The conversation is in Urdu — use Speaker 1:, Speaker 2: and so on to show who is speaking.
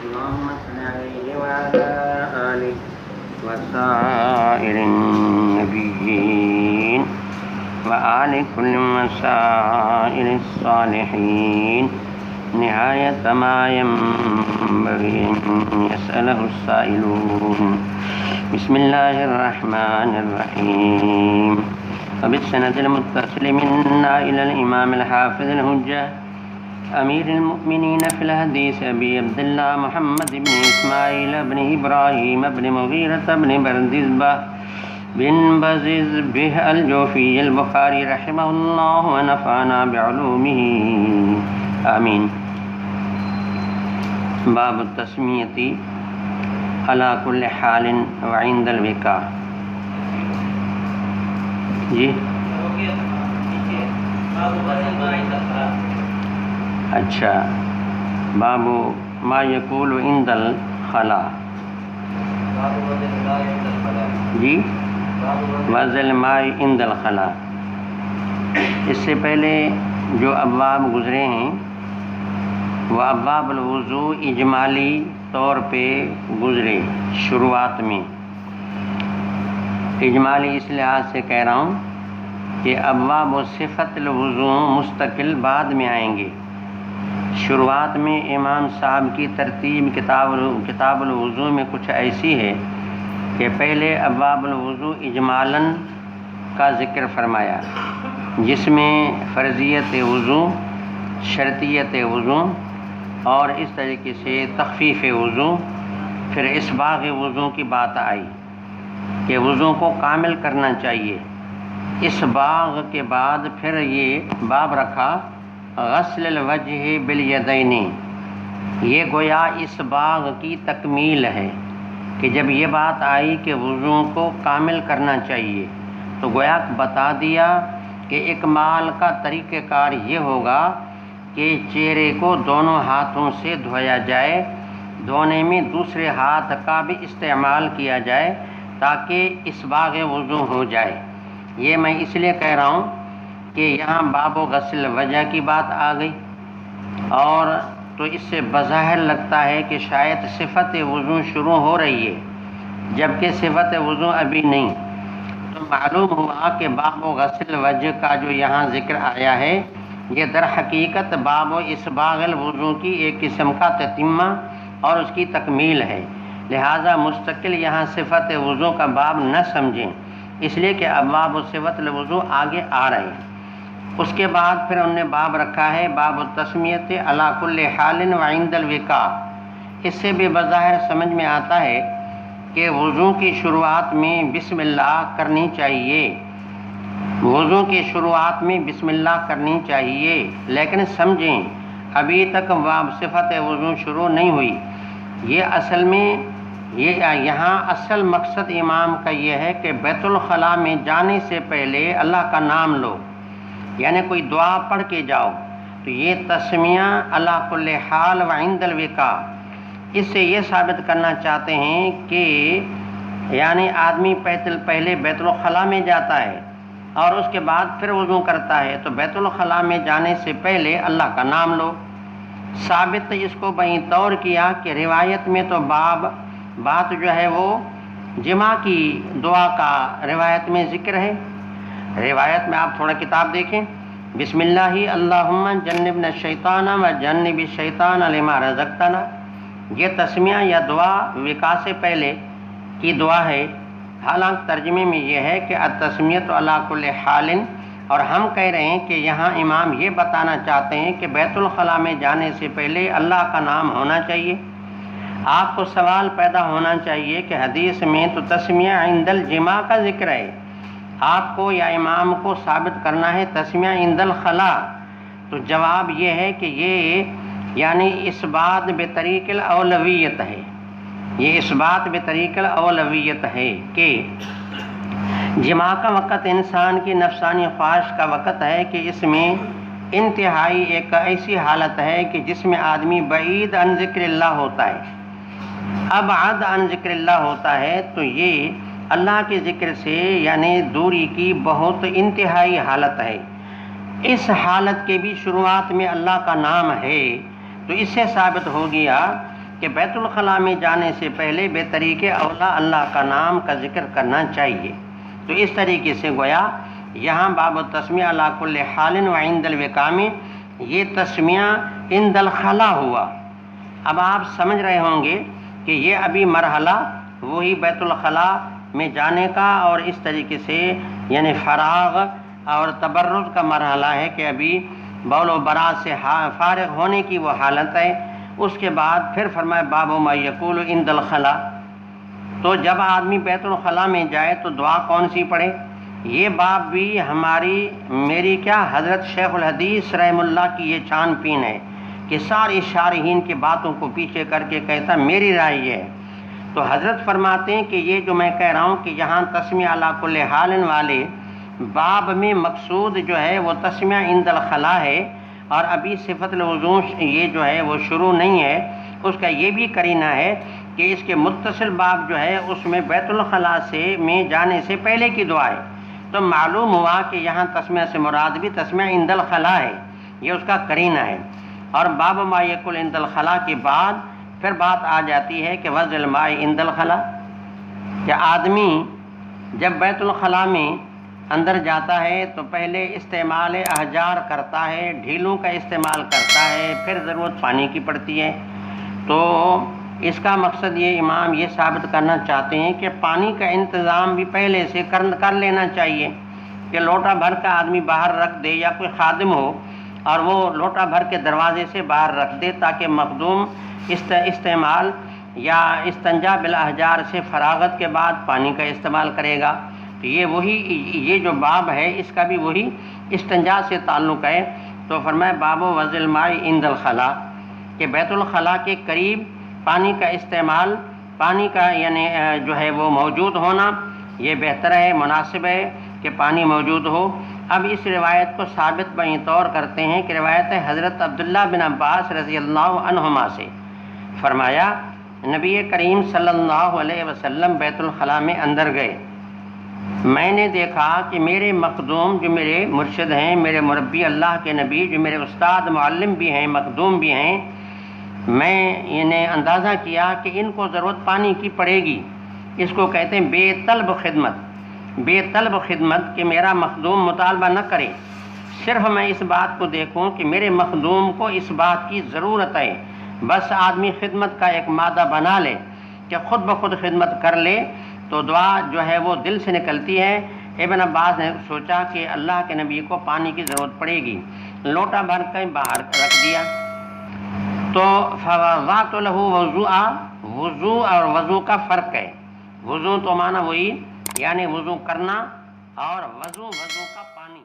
Speaker 1: اللهم صل عليه وعلى آله وسائر النبيين وآل كل وسائر الصالحين نهاية ما ينبغي أن يسأله السائلون. بسم الله الرحمن الرحيم. وبالسند المتصل منا إلى الإمام الحافظ الحجة أمير المؤمنين في الحديث أبي عبد الله محمد بن إسماعيل بن إبراهيم بن مغيرة بن بردزبة بن بززبه الجوفي البخاري رحمه الله ونفعنا بعلومه آمين. باب التسمية على كل حال وعند الوقاع. جی اچھا، باب ما یقول عند الخلا. جی وضع ماء عند الخلا. اس سے پہلے جو ابواب گزرے ہیں وہ ابواب الوضوء اجمالی طور پہ گزرے. شروعات میں اجمالی اس لحاظ سے کہہ رہا ہوں کہ ابواب و صفت الوضوء مستقل بعد میں آئیں گے. شروعات میں امام صاحب کی ترتیب کتاب الوضوء میں کچھ ایسی ہے کہ پہلے ابواب الوضوء اجمالاً کا ذکر فرمایا، جس میں فرضیت وضوء، شرطیت وضوء اور اس طریقے سے تخفیف وضوء، پھر اسباغ وضوء کی بات آئی کہ وضوء کو کامل کرنا چاہیے. اسباغ کے بعد پھر یہ باب رکھا غسل الوجہ بالیدین. یہ گویا اسباغ کی تکمیل ہے کہ جب یہ بات آئی کہ وضوء کو کامل کرنا چاہیے تو گویا بتا دیا کہ اکمال کا طریقہ کار یہ ہوگا کہ چہرے کو دونوں ہاتھوں سے دھویا جائے، دھونے میں دوسرے ہاتھ کا بھی استعمال کیا جائے تاکہ اسباغ وضو ہو جائے. یہ میں اس لیے کہہ رہا ہوں کہ یہاں باب و غسل وجہ کی بات آ گئی، اور تو اس سے بظاہر لگتا ہے کہ شاید صفت وضو شروع ہو رہی ہے جبکہ صفت وضو ابھی نہیں. تو معلوم ہوا کہ باب و غسل وجہ کا جو یہاں ذکر آیا ہے یہ در حقیقت باب و اسباغ الوضو کی ایک قسم کا تتمہ اور اس کی تکمیل ہے. لہذا مستقل یہاں صفت وضو کا باب نہ سمجھیں، اس لیے کہ ابواب و صفت الوضو آگے آ رہے ہیں. اس کے بعد پھر انہوں نے باب رکھا ہے باب التسمیت علی کل حال وعند الوقاع. اس سے بھی بظاہر سمجھ میں آتا ہے کہ وضو کی شروعات میں بسم اللہ کرنی چاہیے. وضو کی شروعات میں بسم اللہ کرنی چاہیے، لیکن سمجھیں ابھی تک باب صفت وضو شروع نہیں ہوئی. یہ اصل میں یہاں اصل مقصد امام کا یہ ہے کہ بیت الخلاء میں جانے سے پہلے اللہ کا نام لو، یعنی کوئی دعا پڑھ کے جاؤ. تو یہ تسمیہ علی کل حال وعند الوقاع، اس سے یہ ثابت کرنا چاہتے ہیں کہ یعنی آدمی پہلے بیت الخلاء میں جاتا ہے اور اس کے بعد پھر وضو کرتا ہے، تو بیت الخلاء میں جانے سے پہلے اللہ کا نام لو. ثابت اس کو بہیں طور کیا کہ روایت میں تو بات جو ہے وہ جمع کی دعا کا روایت میں ذکر ہے. روایت میں آپ تھوڑا کتاب دیکھیں، بسم اللہ اللہم جنبنا الشیطان و جنب الشیطان لما رزقتنا. یہ تسمیہ یا دعا وقاع سے پہلے کی دعا ہے. حالانکہ ترجمے میں یہ ہے کہ التسمیۃ علی کل حال، اور ہم کہہ رہے ہیں کہ یہاں امام یہ بتانا چاہتے ہیں کہ بیت الخلاء میں جانے سے پہلے اللہ کا نام ہونا چاہیے. آپ کو سوال پیدا ہونا چاہیے کہ حدیث میں تو تسمیہ عند الجماع کا ذکر ہے، آپ کو یا امام کو ثابت کرنا ہے تسمیہ عند الخلاء. تو جواب یہ ہے کہ یہ یعنی اس بات بطریق الاولویت ہے، یہ اس بات بطریق الاولویت ہے کہ جماع کا وقت انسان کی نفسانی خواہش کا وقت ہے کہ اس میں انتہائی ایک ایسی حالت ہے کہ جس میں آدمی بعید عن ذکر اللہ ہوتا ہے، ابعد عن ذکر اللہ ہوتا ہے. تو یہ اللہ کے ذکر سے یعنی دوری کی بہت انتہائی حالت ہے. اس حالت کے بھی شروعات میں اللہ کا نام ہے. تو اس سے ثابت ہو گیا کہ بیت الخلاء میں جانے سے پہلے بے طریقے اولا اللہ کا نام کا ذکر کرنا چاہیے۔ تو اس طریقے سے گویا یہاں باب التسمیہ علی کل حال و عند الوقاء میں یہ تسمیہ عند الخلاء ہوا۔ اب آپ سمجھ رہے ہوں گے کہ یہ ابھی مرحلہ وہی بیت الخلاء میں جانے کا اور اس طریقے سے یعنی فراغ اور تبرز کا مرحلہ ہے کہ ابھی بول و برا سے فارغ ہونے کی وہ حالت ہے۔ اس کے بعد پھر فرمایا باب ما یقول عند الخلاء، تو جب آدمی بیت الخلاء میں جائے تو دعا کون سی پڑھے؟ یہ باب بھی میری کیا حضرت شیخ الحدیث رحم اللہ کی یہ چان پین ہے کہ سارے شارحین کی باتوں کو پیچھے کر کے کہتا میری رائے یہ ہے۔ تو حضرت فرماتے ہیں کہ یہ جو میں کہہ رہا ہوں کہ یہاں تسمیہ علی کل حال والے باب میں مقصود جو ہے وہ تسمیہ عند الخلاء ہے، اور ابھی صفت الوضو یہ جو ہے وہ شروع نہیں ہے۔ اس کا یہ بھی قرینہ ہے کہ اس کے متصل باب جو ہے اس میں بیت الخلاء میں جانے سے پہلے کی دعا ہے، تو معلوم ہوا کہ یہاں تسمیہ سے مراد بھی تسمیہ عند الخلاء ہے، یہ اس کا قرینہ ہے۔ اور باب ما یقول عند الخلاء کے بعد پھر بات آ جاتی ہے کہ وضع الماء عند الخلاء، کہ آدمی جب بیت الخلاء میں اندر جاتا ہے تو پہلے استعمال احجار کرتا ہے، ڈھیلوں کا استعمال کرتا ہے، پھر ضرورت پانی کی پڑتی ہے۔ تو اس کا مقصد یہ امام یہ ثابت کرنا چاہتے ہیں کہ پانی کا انتظام بھی پہلے سے کر لینا چاہیے، کہ لوٹا بھر کا آدمی باہر رکھ دے یا کوئی خادم ہو اور وہ لوٹا بھر کے دروازے سے باہر رکھ دے تاکہ مخدوم استعمال یا استنجا بالاحجار سے فراغت کے بعد پانی کا استعمال کرے گا۔ تو یہ جو باب ہے اس کا بھی وہی استنجا سے تعلق ہے۔ تو فرمایا باب وضع الماء عند الخلاء، کہ بیت الخلاء کے قریب پانی کا استعمال، پانی کا یعنی جو ہے وہ موجود ہونا یہ بہتر ہے، مناسب ہے کہ پانی موجود ہو۔ اب اس روایت کو ثابت بیں طور کرتے ہیں کہ روایت ہے حضرت عبداللہ بن عباس رضی اللہ عنہما سے، فرمایا نبی کریم صلی اللہ علیہ وسلم بیت الخلاء میں اندر گئے، میں نے دیکھا کہ میرے مخدوم جو میرے مرشد ہیں، میرے مربی اللہ کے نبی جو میرے استاد معلم بھی ہیں، مخدوم بھی ہیں، میں انہیں اندازہ کیا کہ ان کو ضرورت پانی کی پڑے گی۔ اس کو کہتے ہیں بے طلب خدمت، بے طلب خدمت، کہ میرا مخدوم مطالبہ نہ کرے، صرف میں اس بات کو دیکھوں کہ میرے مخدوم کو اس بات کی ضرورت ہے، بس آدمی خدمت کا ایک مادہ بنا لے کہ خود بخود خدمت کر لے تو دعا جو ہے وہ دل سے نکلتی ہے۔ ابن عباس نے سوچا کہ اللہ کے نبی کو پانی کی ضرورت پڑے گی، لوٹا بھر کے باہر رکھ دیا۔ تو فوضعت له وضوءا، وضو اور وضو کا فرق ہے، وضو تو معنی وہی یعنی وضو کرنا، اور وضو کا پانی۔